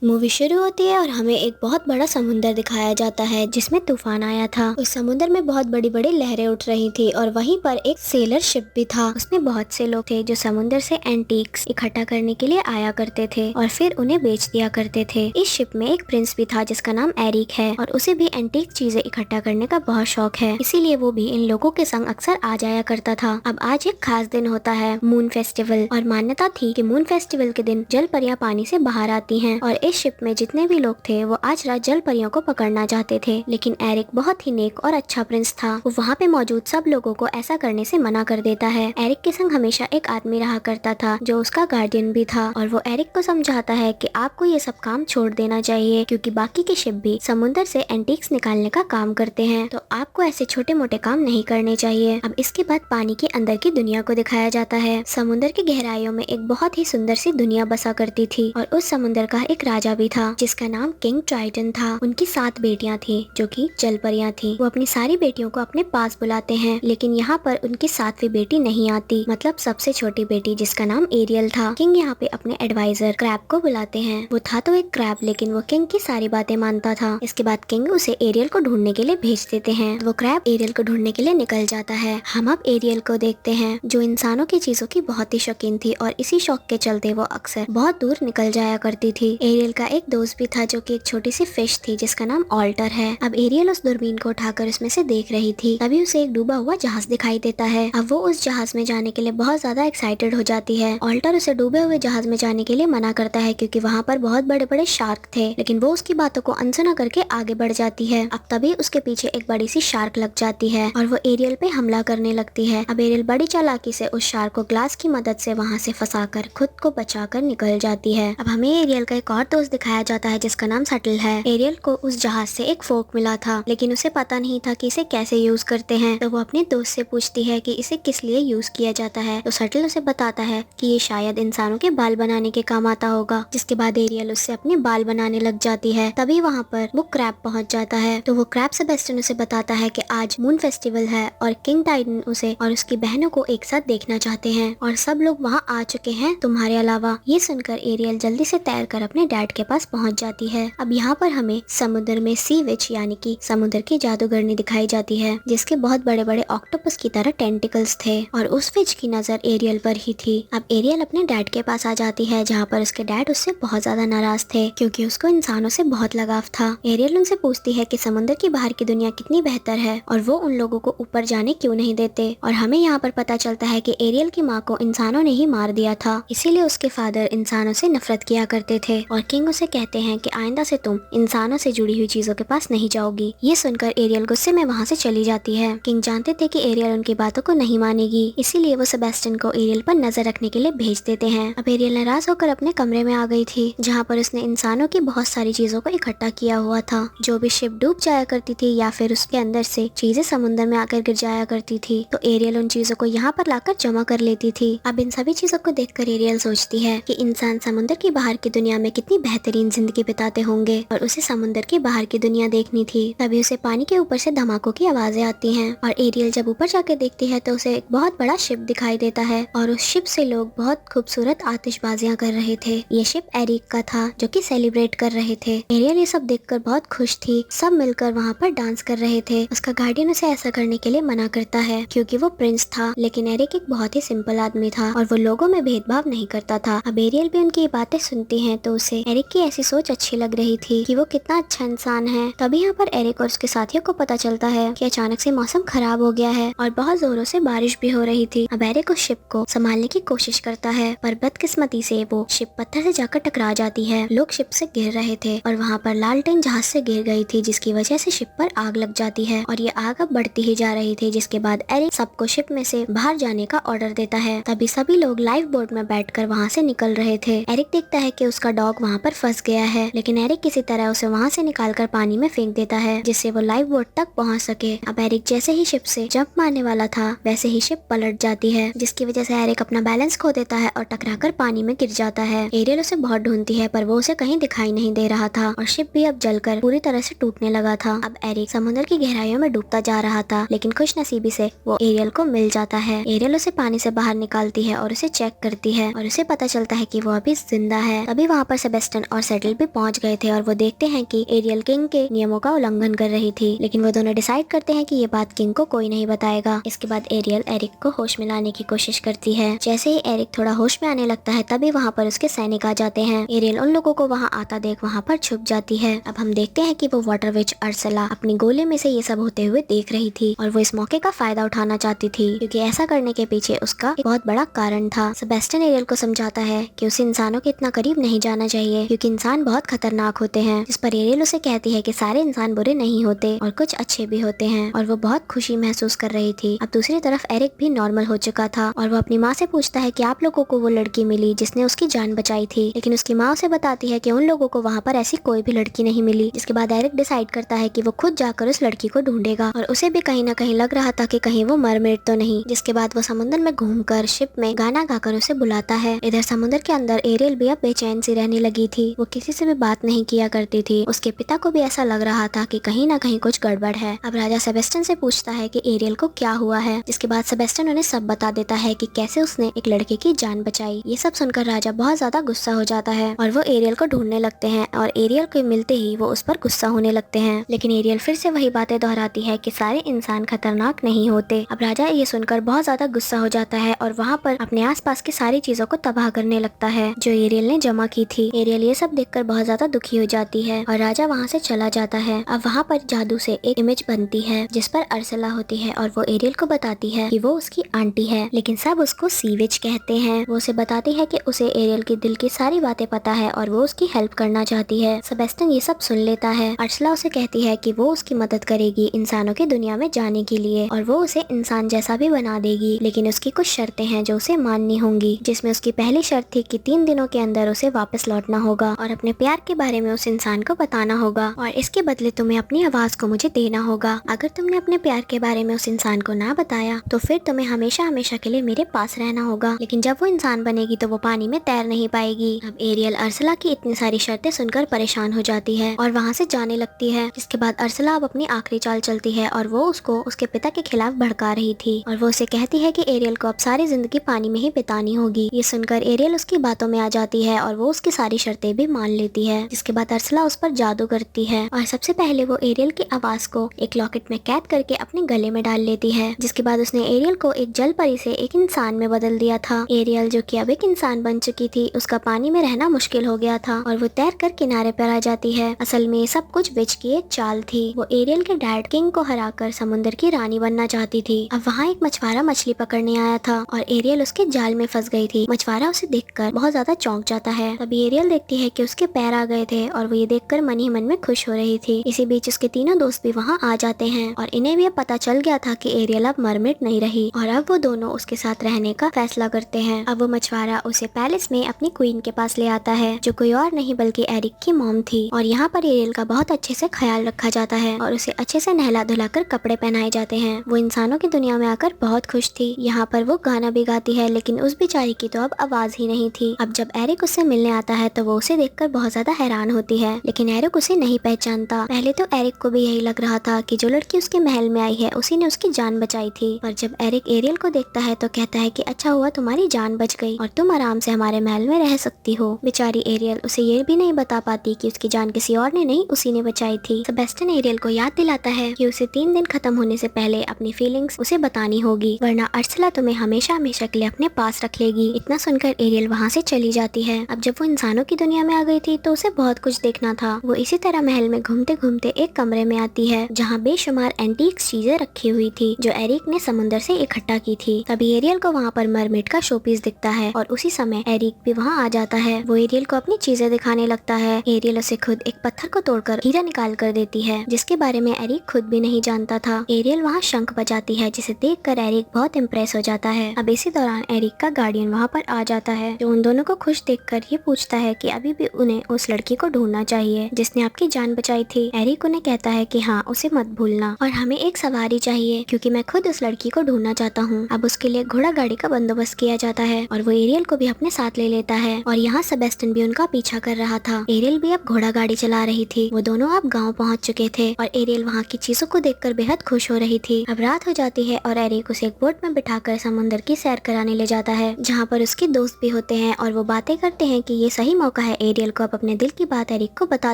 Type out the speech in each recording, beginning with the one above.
Movie शुरू होती है और हमें एक बहुत बड़ा समुंदर दिखाया जाता है जिसमें तूफान आया था। उस समुंदर में बहुत बड़ी बड़ी लहरें उठ रही थी और वहीं पर एक सेलर शिप भी था। उसमें बहुत से लोग थे जो समुंदर से एंटीक्स इकट्ठा करने के लिए आया करते थे और फिर उन्हें बेच दिया करते थे। इस शिप में एक प्रिंस भी था जिसका नाम एरिक है और उसे भी एंटीक चीजें इकट्ठा करने का बहुत शौक है, इसीलिए वो भी इन लोगों के संग अक्सर आ जाया करता था। अब आज एक खास दिन होता है, मून फेस्टिवल, और मान्यता थी कि मून फेस्टिवल के दिन जल परियां पानी से बाहर आती हैं और इस शिप में जितने भी लोग थे वो आज रात जल परियों को पकड़ना चाहते थे। लेकिन एरिक बहुत ही नेक और अच्छा प्रिंस था। वो वहाँ पे मौजूद सब लोगों को ऐसा करने से मना कर देता है। एरिक के संग हमेशा एक आदमी रहा करता था जो उसका गार्डियन भी था और वो एरिक को समझाता है कि आपको ये सब काम छोड़ देना चाहिए क्योंकि बाकी के शिप भी समुद्र से एंटीक्स निकालने का काम करते हैं, तो आपको ऐसे छोटे मोटे काम नहीं करने चाहिए। अब इसके बाद पानी के अंदर की दुनिया को दिखाया जाता है। समुद्र की गहराइयों में एक बहुत ही सुंदर सी दुनिया बसा करती थी और उस समुद्र का एक राजा भी था जिसका नाम किंग ट्राइटन था। उनकी 7 बेटियां थी जो कि जल परियां थी। वो अपनी सारी बेटियों को अपने पास बुलाते हैं, लेकिन यहाँ पर उनकी 7वीं बेटी नहीं आती, मतलब सबसे छोटी बेटी जिसका नाम एरियल था। किंग यहाँ पे अपने एडवाइजर क्रैब को बुलाते हैं। वो था तो एक क्रैब, लेकिन वो किंग की सारी बातें मानता था। इसके बाद किंग उसे एरियल को ढूंढने के लिए भेज देते हैं। वो क्रैब एरियल को ढूंढने के लिए निकल जाता है। हम अब एरियल को देखते हैं जो इंसानों की चीजों की बहुत ही शौकीन थी और इसी शौक के चलते वो अक्सर बहुत दूर निकल जाया करती थी। एरियल का एक दोस्त भी था जो कि एक छोटी सी फिश थी जिसका नाम ऑल्टर है। अब एरियल उस दूरबीन को उठाकर उसमें से देख रही थी, तभी उसे एक डूबा हुआ जहाज दिखाई देता है। अब वो उस जहाज में जाने के लिए बहुत ज्यादा एक्साइटेड हो जाती है। ऑल्टर उसे डूबे हुए जहाज में जाने के लिए मना करता है क्योंकि वहाँ पर बहुत बड़े बड़े शार्क थे, लेकिन वो उसकी बातों को अनसुना करके आगे बढ़ जाती है। अब तभी उसके पीछे एक बड़ी सी शार्क लग जाती है और वो एरियल पे हमला करने लगती है। अब एरियल बड़ी चालाकी से उस शार्क को ग्लास की मदद से वहाँ से फंसाकर खुद को बचाकर निकल जाती है। अब हमें एरियल का एक और दोस्त दिखाया जाता है जिसका नाम सटल है। एरियल को उस जहाज से एक फोक मिला था, लेकिन उसे पता नहीं था कि इसे कैसे यूज करते हैं, तो वो अपने दोस्त से पूछती है कि इसे किस लिए यूज किया जाता है। तो सटल उसे बताता है कि ये शायद इंसानों के बाल बनाने के काम आता होगा। जिसके बाद एरियल उससे अपने बाल बनाने लग जाती है। तभी वहाँ पर वो क्रैब पहुँच जाता है, तो वो क्रैब सेबेस्टियन उसे बताता है कि आज मून फेस्टिवल है और किंग टाइटन उसे और उसकी बहनों को एक साथ देखना चाहते हैं और सब लोग वहाँ आ चुके हैं तुम्हारे अलावा। ये सुनकर एरियल जल्दी से तैर कर अपने डैड के पास पहुँच जाती है। अब यहाँ पर हमें समुद्र में सी विच यानी कि समुद्र की जादूगरनी दिखाई जाती है जिसके बहुत बड़े बड़े ऑक्टोपस की तरह टेंटिकल्स थे और उस विच की नजर एरियल पर ही थी। अब एरियल अपने डैड के पास आ जाती है जहाँ पर उसके डैड उससे बहुत ज्यादा नाराज थे क्योंकि उसको इंसानों से बहुत लगाव था। एरियल उनसे पूछती है कि समुद्र की बाहर की दुनिया कितनी बेहतर है और वो उन लोगों को ऊपर जाने क्यों नहीं देते, और हमें यहाँ पर पता चलता है कि एरियल की माँ को इंसानों ने ही मार दिया था, इसीलिए उसके फादर इंसानों से नफरत किया करते थे और किंग उसे कहते हैं कि आइंदा से तुम इंसानों से जुड़ी हुई चीजों के पास नहीं जाओगी। ये सुनकर एरियल गुस्से में वहाँ से चली जाती है। किंग जानते थे कि एरियल उनकी बातों को नहीं मानेगी, इसीलिए वो सेबेस्टियन को एरियल पर नजर रखने के लिए भेज देते हैं। अब एरियल नाराज होकर अपने कमरे में आ गई थी जहाँ पर उसने इंसानों की बहुत सारी चीजों को इकट्ठा किया हुआ था। जो भी शिप डूब जाया करती थी या फिर उसके अंदर से चीजें समुद्र में आकर गिर जाया करती थी, तो एरियल उन चीजों को यहाँ पर लाकर जमा कर लेती थी। अब इन सभी चीजों को देखकर एरियल सोचती है कि इंसान समुद्र की बाहर की दुनिया में कितनी बेहतरीन जिंदगी बिताते होंगे और उसे समुद्र की बाहर की दुनिया देखनी थी। तभी उसे पानी के ऊपर से धमाकों की आवाजें आती हैं और एरियल जब ऊपर जाके देखती है तो उसे एक बहुत बड़ा शिप दिखाई देता है और उस शिप से लोग बहुत खूबसूरत आतिशबाजियां कर रहे थे। ये शिप एरिक का था जो कि सेलिब्रेट कर रहे थे। एरियल ये सब देखकर बहुत खुश थी। सब मिलकर वहाँ पर डांस कर रहे थे। उसका गार्डियन उसे ऐसा करने के लिए मना करता है क्योंकि वो प्रिंस था, लेकिन एरिक एक बहुत ही सिंपल आदमी था और वो लोगों में भेदभाव नहीं करता था। अब एरियल भी उनकी बातें सुनती है तो उसे एरिक की ऐसी सोच अच्छी लग रही थी कि वो कितना अच्छा इंसान है। तभी यहाँ पर एरिक और उसके साथियों को पता चलता है कि अचानक से मौसम खराब हो गया है और बहुत जोरों से बारिश भी हो रही थी। अब एरिक उस शिप को संभालने की कोशिश करता है पर बदकिस्मती से वो शिप पत्थर से जाकर टकरा जाती है। लोग शिप से गिर रहे थे और वहाँ पर लालटेन जहाज से गिर गई थी जिसकी वजह से शिप पर आग लग जाती है और ये आग अब बढ़ती ही जा रही थी। जिसके बाद एरिक सबको शिप में से बाहर जाने का ऑर्डर देता है। तभी सभी लोग लाइफ बोट में बैठकर वहाँ से निकल रहे थे। एरिक देखता है कि उसका डॉग वहाँ पर फंस गया है, लेकिन एरिक किसी तरह उसे वहाँ से निकालकर पानी में फेंक देता है जिससे वो लाइफ बोट तक पहुँच सके। अब एरिक जैसे ही शिप से जंप मारने वाला था वैसे ही शिप पलट जाती है जिसकी वजह से एरिक अपना बैलेंस खो देता है और टकराकर पानी में गिर जाता है। एरियल उसे बहुत ढूंढती है पर वो उसे कहीं दिखाई नहीं दे रहा था और शिप भी अब जलकर पूरी तरह से टूटने लगा था। अब एरिक समुद्र की गहराइयों में डूबता जा रहा था, लेकिन खुशनसीबी से वो एरियल को मिल जाता है। एरियल उसे पानी से बाहर निकालती है और उसे चेक करती है और उसे पता चलता है कि वो अभी जिंदा है। तभी वहाँ पर सेबेस्टियन सेबेस्टियन और सेटल भी पहुंच गए थे और वो देखते हैं कि एरियल किंग के नियमों का उल्लंघन कर रही थी, लेकिन वो दोनों डिसाइड करते हैं कि ये बात किंग को कोई नहीं बताएगा। इसके बाद एरियल एरिक को होश में लाने की कोशिश करती है। जैसे ही एरिक थोड़ा होश में आने लगता है तभी वहाँ पर उसके सैनिक आ जाते हैं। एरियल उन लोगों को वहाँ आता देख वहाँ पर छुप जाती है। अब हम देखते हैं कि वो वाटर विच अर्सला अपनी गोले में से ये सब होते हुए देख रही थी और वो इस मौके का फायदा उठाना चाहती थी, क्योंकि ऐसा करने के पीछे उसका एक बहुत बड़ा कारण था। सेबेस्टियन एरियल को समझाता है कि उसे इंसानों के इतना करीब नहीं जाना चाहिए क्योंकि इंसान बहुत खतरनाक होते हैं, जिस पर एरियल उसे कहती है कि सारे इंसान बुरे नहीं होते और कुछ अच्छे भी होते हैं, और वो बहुत खुशी महसूस कर रही थी। अब दूसरी तरफ एरिक भी नॉर्मल हो चुका था और वो अपनी माँ से पूछता है कि आप लोगों को वो लड़की मिली जिसने उसकी जान बचाई थी, लेकिन उसकी माँ उसे बताती है कि उन लोगों को वहाँ पर ऐसी कोई भी लड़की नहीं मिली। जिसके बाद एरिक डिसाइड करता है कि वो खुद जाकर उस लड़की को ढूंढेगा और उसे भी कहीं ना कहीं लग रहा था कि कहीं वो मरमेड तो नहीं। जिसके बाद वो समुद्र में घूमकर शिप में गाना गाकर उसे बुलाता है। इधर समुद्र के अंदर एरियल भी अब बेचैन सी रहने लगी थी। वो किसी से भी बात नहीं किया करती थी। उसके पिता को भी ऐसा लग रहा था कि कहीं ना कहीं कुछ गड़बड़ है। अब राजा सेबेस्टियन से पूछता है कि एरियल को क्या हुआ है। जिसके बाद सेबेस्टियन उन्हें सब बता देता है कि कैसे उसने एक लड़के की जान बचाई। ये सब सुनकर राजा बहुत ज्यादा गुस्सा हो जाता है और वो एरियल को ढूंढने लगते हैं और एरियल को मिलते ही वो उस पर गुस्सा होने लगते हैं, लेकिन एरियल फिर से वही बातें दोहराती है कि सारे इंसान खतरनाक नहीं होते। अब राजा ये सुनकर बहुत ज्यादा गुस्सा हो जाता है और वहाँ पर अपने आसपास की सारी चीजों को तबाह करने लगता है जो एरियल ने जमा की थी। एरियल ये सब देखकर बहुत ज्यादा दुखी हो जाती है और राजा वहाँ से चला जाता है। अब वहाँ पर जादू से एक इमेज बनती है जिस पर अर्सला होती है और वो एरियल को बताती है कि वो उसकी आंटी है, लेकिन सब उसको सीवेज कहते हैं। वो उसे बताती है कि उसे एरियल के दिल की सारी बातें पता है और वो उसकी हेल्प करना चाहती है। सेबेस्टियन ये सब सुन लेता है। अर्सला उसे कहती है कि वो उसकी मदद करेगी इंसानों की दुनिया में जाने के लिए और वो उसे इंसान जैसा भी बना देगी, लेकिन उसकी कुछ शर्तें हैं जो उसे माननी होंगी। जिसमें उसकी पहली शर्त थी कि 3 दिनों के अंदर उसे वापस लौटना होगा और अपने प्यार के बारे में उस इंसान को बताना होगा और इसके बदले तुम्हें अपनी आवाज को मुझे देना होगा। अगर तुमने अपने प्यार के बारे में उस इंसान को ना बताया तो फिर तुम्हें हमेशा हमेशा के लिए मेरे पास रहना होगा, लेकिन जब वो इंसान बनेगी तो वो पानी में तैर नहीं पाएगी। अब एरियल अर्सला की इतनी सारी शर्तें सुनकर परेशान हो जाती है और वहाँ से जाने लगती है। जिसके बाद अर्सला अब अपनी आखिरी चाल चलती है और वो उसको उसके पिता के खिलाफ भड़का रही थी और वो उसे कहती है कि एरियल को अब सारी जिंदगी पानी में ही बितानी होगी। ये सुनकर एरियल उसकी बातों में आ जाती है और वो उसकी सारी शर्तें भी मान लेती है। जिसके बाद अर्सला उस पर जादू करती है और सबसे पहले वो एरियल की आवाज को एक लॉकेट में कैद करके अपने गले में डाल लेती है। जिसके बाद उसने एरियल को एक जल परी से एक इंसान में बदल दिया था। एरियल जो कि अब एक इंसान बन चुकी थी, उसका पानी में रहना मुश्किल हो गया था और वो तैर कर किनारे पर आ जाती है। असल में सब कुछ विच की एक चाल थी। वो एरियल के डैड किंग को हराकर समुद्र की रानी बनना चाहती थी। अब वहाँ एक मछुआरा मछली पकड़ने आया था और एरियल उसके जाल में फंस गई थी। मछुआरा उसे देखकर बहुत ज्यादा चौंक जाता है। तभी एरियल देखती है कि उसके पैर आ गए थे और वो ये देखकर मन ही मन में खुश हो रही थी। इसी बीच उसके तीनों दोस्त भी वहाँ आ जाते हैं और इन्हें भी अब पता चल गया था कि एरियल अब मरमेड नहीं रही और अब वो दोनों उसके साथ रहने का फैसला करते हैं। अब वो मछुआरा उसे पैलेस में अपनी क्वीन के पास ले आता है जो कोई और नहीं बल्कि एरिक की मॉम थी और यहाँ पर एरियल का बहुत अच्छे से ख्याल रखा जाता है और उसे अच्छे से नहला धुलाकर कपड़े पहनाए जाते हैं। वो इंसानों की दुनिया में आकर बहुत खुश थी। यहाँ पर वो गाना भी गाती है, लेकिन उस बेचारी की तो अब आवाज ही नहीं थी। अब जब एरिक उससे मिलने आता है तो वो उसे देखकर बहुत ज्यादा हैरान होती है, लेकिन एरिक उसे नहीं पहचानता। पहले तो एरिक को भी यही लग रहा था कि जो लड़की उसके महल में आई है उसी ने उसकी जान बचाई थी, पर जब एरिक एरियल को देखता है तो कहता है कि अच्छा हुआ तुम्हारी जान बच गई और तुम आराम से हमारे महल में रह सकती हो। बेचारी एरियल उसे ये भी नहीं बता पाती कि उसकी जान किसी और ने नहीं उसी ने बचाई थी। सेबेस्टियन एरियल को याद दिलाता है कि उसे 3 दिन खत्म होने से पहले अपनी फीलिंग्स उसे बतानी होगी, वरना अर्सला तुम्हें हमेशा हमेशा के लिए अपने पास रख लेगी। इतना सुनकर एरियल वहाँ से चली जाती है। अब जब वो इंसानों की दुनिया में आ गई थी तो उसे बहुत कुछ देखना था। वो इसी तरह महल में घूमते घूमते एक कमरे में आती है जहाँ बेशुमार एंटीक चीजें रखी हुई थी जो एरिक ने समुद्र से इकट्ठा की थी। तभी एरियल को वहाँ पर मरमेड का शोपीस दिखता है और उसी समय एरिक भी वहाँ आ जाता है। वो एरियल को अपनी चीजें दिखाने लगता है। एरियल उसे खुद एक पत्थर को तोड़कर हीरा निकाल कर देती है जिसके बारे में एरिक खुद भी नहीं जानता था। एरियल वहाँ शंख बजाती है जिसे देखकर एरिक बहुत इम्प्रेस हो जाता है। अब इसी दौरान एरिक का गार्डियन वहाँ पर आ जाता है जो उन दोनों को खुश देखकर ये पूछता है कि अभी भी उन्हें उस लड़की को ढूंढना चाहिए जिसने आपकी जान बचाई थी। एरिक उन्हें कहता है कि हाँ, उसे मत भूलना और हमें एक सवारी चाहिए क्योंकि मैं खुद उस लड़की को ढूंढना चाहता हूँ। अब उसके लिए घोड़ा गाड़ी का बंदोबस्त किया जाता है और वो एरियल को भी अपने साथ ले लेता है और यहाँ सेबेस्टियन भी उनका पीछा कर रहा था। एरियल भी अब घोड़ा गाड़ी चला रही थी। वो दोनों अब गाँव पहुँच चुके थे और एरियल वहाँ की चीजों को देखकर बेहद खुश हो रही थी। अब रात हो जाती है और एरिक उसे एक बोट में बिठाकर समुद्र की सैर कराने ले जाता है जहाँ पर उसके दोस्त भी होते हैं और वो बातें करते हैं कि ये सही मौका मौका है एरियल को अब अपने दिल की बात एरिक को बता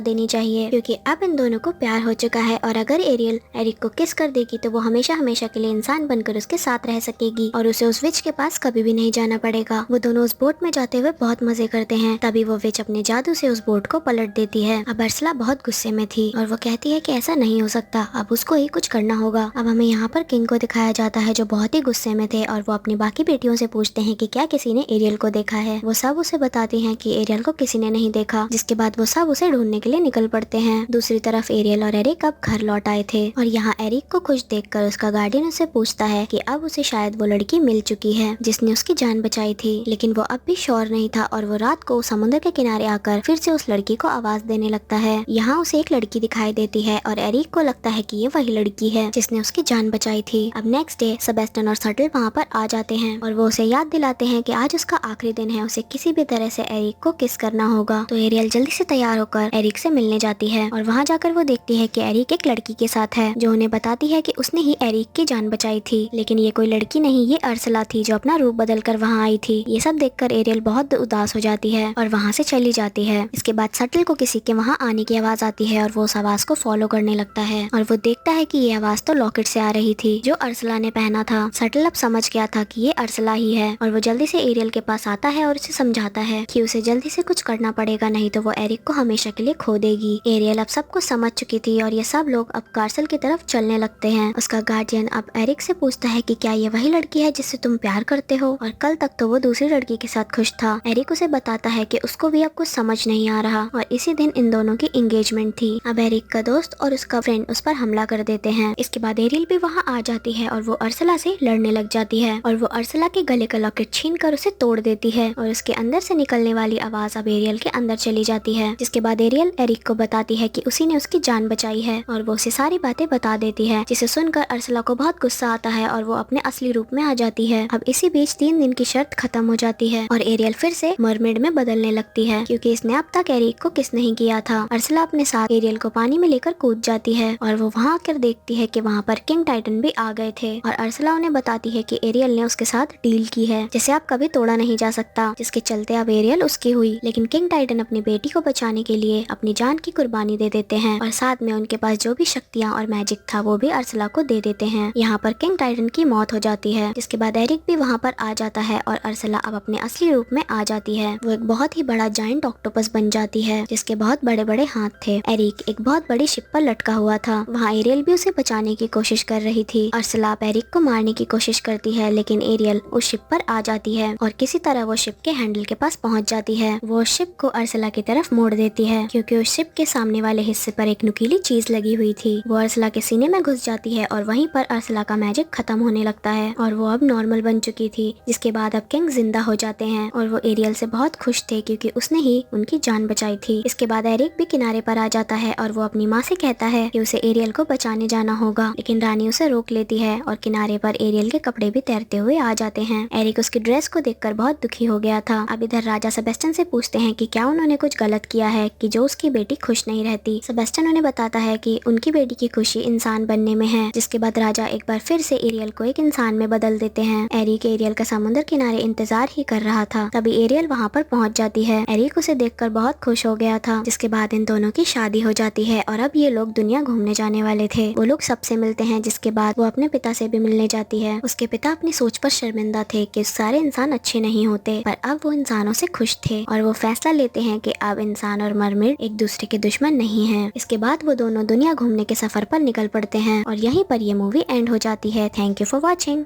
देनी चाहिए, क्योंकि अब इन दोनों को प्यार हो चुका है और अगर एरियल एरिक को किस कर देगी तो वो हमेशा हमेशा के लिए इंसान बनकर उसके साथ रह सकेगी और उसे उस विच के पास कभी भी नहीं जाना पड़ेगा। वो दोनों उस बोट में जाते हुए बहुत मजे करते हैं। तभी वो विच अपने जादू से उस बोट को पलट देती है। अब अर्सला बहुत गुस्से में थी और वो कहती है कि ऐसा नहीं हो सकता, अब उसको ही कुछ करना होगा। अब हमें यहाँ पर किंग को दिखाया जाता है जो बहुत ही गुस्से में थे और वो अपनी बाकी बेटियों से पूछते हैं कि क्या किसी ने एरियल को देखा है। वो सब उसे बताती हैं कि एरियल को किसी ने नहीं देखा, जिसके बाद वो सब उसे ढूंढने के लिए निकल पड़ते हैं। दूसरी तरफ एरियल और एरिक अब घर लौट आए थे और यहाँ एरिक को खुश देखकर उसका गार्डियन उसे पूछता है कि अब उसे शायद वो लड़की मिल चुकी है जिसने उसकी जान बचाई थी, लेकिन वो अब भी श्योर नहीं था और वो रात को समुद्र के किनारे आकर फिर से उस लड़की को आवाज देने लगता है। यहाँ उसे एक लड़की दिखाई देती है और एरिक को लगता है कि ये वही लड़की है जिसने उसकी जान बचाई थी। अब नेक्स्ट डे सेबेस्टियन और सटल वहाँ पर आ जाते हैं और वो उसे याद दिलाते हैं कि आज उसका आखिरी दिन है, उसे किसी भी तरह से एरिक को किस करना होगा। तो एरियल जल्दी से तैयार होकर एरिक से मिलने जाती है और वहाँ जाकर वो देखती है कि एरिक एक लड़की के साथ है जो उन्हें बताती है कि उसने ही एरिक की जान बचाई थी, लेकिन ये कोई लड़की नहीं, ये अर्सला थी जो अपना रूप बदल कर वहाँ आई थी। ये सब देखकर एरियल बहुत उदास हो जाती है और वहाँ से चली जाती है। इसके बाद सटल को किसी के वहाँ आने की आवाज आती है और वो उस आवाज को फॉलो करने लगता है और वो देखता है कि ये आवाज तो लॉकेट से आ रही थी जो अर्सला ने पहना था। सटल अब समझ गया था कि ये अर्सला ही है और वो जल्दी से एरियल के पास आता है और उसे समझाता है कि उसे जल्दी से कुछ करना पड़ेगा, नहीं तो वो एरिक को हमेशा के लिए खो देगी। एरियल अब सब कुछ समझ चुकी थी और ये सब लोग अब कार्सल की तरफ चलने लगते हैं। उसका गार्जियन अब एरिक से पूछता है कि क्या ये वही लड़की है जिससे तुम प्यार करते हो, और कल तक तो वो दूसरी लड़की के साथ खुश था। एरिक उसे बताता है कि उसको भी अब कुछ समझ नहीं आ रहा और इसी दिन इन दोनों की एंगेजमेंट थी। अब एरिक का दोस्त और उसका फ्रेंड उस पर हमला कर देते हैं। इसके बाद एरियल भी वहाँ आ जाती है और वो अर्सला से लड़ने लग जाती है और वो अर्सला के गले का लॉकेट छीन कर उसे तोड़ देती है और उसके अंदर से निकलने वाली आवाज अब एरियल के अंदर चली जाती है। जिसके बाद एरियल एरिक को बताती है कि उसी ने उसकी जान बचाई है और वो उसे सारी बातें बता देती है, जिसे सुनकर अर्सला को बहुत गुस्सा आता है और वो अपने असली रूप में आ जाती है। अब इसी बीच 3 दिन की शर्त खत्म हो जाती है और एरियल फिर से मरमेड में बदलने लगती है क्योंकि इसने अब तक एरिक को किस नहीं किया था। अर्सला अपने साथ एरियल को पानी में लेकर कूद जाती है और वो वहाँ आकर देखती है कि वहाँ पर किंग टाइटन भी आ गए थे और अर्सला उन्हें बताती है कि एरियल ने उसके साथ डील की है जिसे अब कभी तोड़ा नहीं जा सकता, जिसके चलते अब एरियल उसकी हुई। लेकिन किंग टाइटन अपनी बेटी को बचाने के लिए अपनी जान की कुर्बानी दे देते हैं और साथ में उनके पास जो भी शक्तियाँ और मैजिक था वो भी अर्सला को दे देते हैं। यहाँ पर किंग टाइटन की मौत हो जाती है, जिसके बाद एरिक भी वहाँ पर आ जाता है और अर्सला अब अपने असली रूप में आ जाती है। वो एक बहुत ही बड़ा जायंट ऑक्टोपस बन जाती है जिसके बहुत बड़े बड़े हाथ थे। एरिक एक बहुत बड़ी शिप पर लटका हुआ था, वहाँ एरियल भी उसे बचाने की कोशिश कर रही थी। अर्सला अब एरिक को मारने की कोशिश करती है लेकिन एरियल उस शिप पर आ जाती है और किसी तरह वो शिप के हैंडल के पास पहुँच जाती है। वो शिप को अर्सला की तरफ मोड़ देती है क्योंकि उस शिप के सामने वाले हिस्से पर एक नुकीली चीज लगी हुई थी। वो अर्सला के सीने में घुस जाती है और वहीं पर अर्सला का मैजिक खत्म होने लगता है और वो अब नॉर्मल बन चुकी थी। जिसके बाद अब किंग जिंदा हो जाते हैं और वो एरियल से बहुत खुश थे क्योंकि उसने ही उनकी जान बचाई थी। इसके बाद एरिक भी किनारे पर आ जाता है और वो अपनी माँ से कहता है कि उसे एरियल को बचाने जाना होगा, लेकिन रानी उसे रोक लेती है और किनारे पर एरियल के कपड़े भी तैरते हुए आ जाते हैं। एरिक उसकी ड्रेस को देखकर बहुत दुखी हो गया था। अब इधर राजा सेबेस्टियन से पूछते हैं कि क्या उन्होंने कुछ गलत किया है कि जो उसकी बेटी खुश नहीं रहती। सेबेस्टियन उन्हें बताता है कि उनकी बेटी की खुशी इंसान बनने में है। जिसके बाद राजा एक बार फिर से एरियल को एक इंसान में बदल देते हैं। एरिक एरियल का समुद्र किनारे इंतजार ही कर रहा था, तभी एरियल वहाँ पर पहुँच जाती है। एरिक उसे देखकर बहुत खुश हो गया था। जिसके बाद इन दोनों की शादी हो जाती है और अब ये लोग दुनिया घूमने जाने वाले थे। वो लोग सबसे मिलते हैं, जिसके बाद वो अपने पिता से भी मिलने जाती है। उसके पिता अपनी सोच पर शर्मिंदा थे कि सारे इंसान अच्छे नहीं होते, पर अब वो इंसानों से खुश थे और वो फैसला लेते हैं कि अब इंसान और मरमेड एक दूसरे के दुश्मन नहीं है। इसके बाद वो दोनों दुनिया घूमने के सफर पर निकल पड़ते हैं और यहीं पर ये मूवी एंड हो जाती है। Thank you for watching.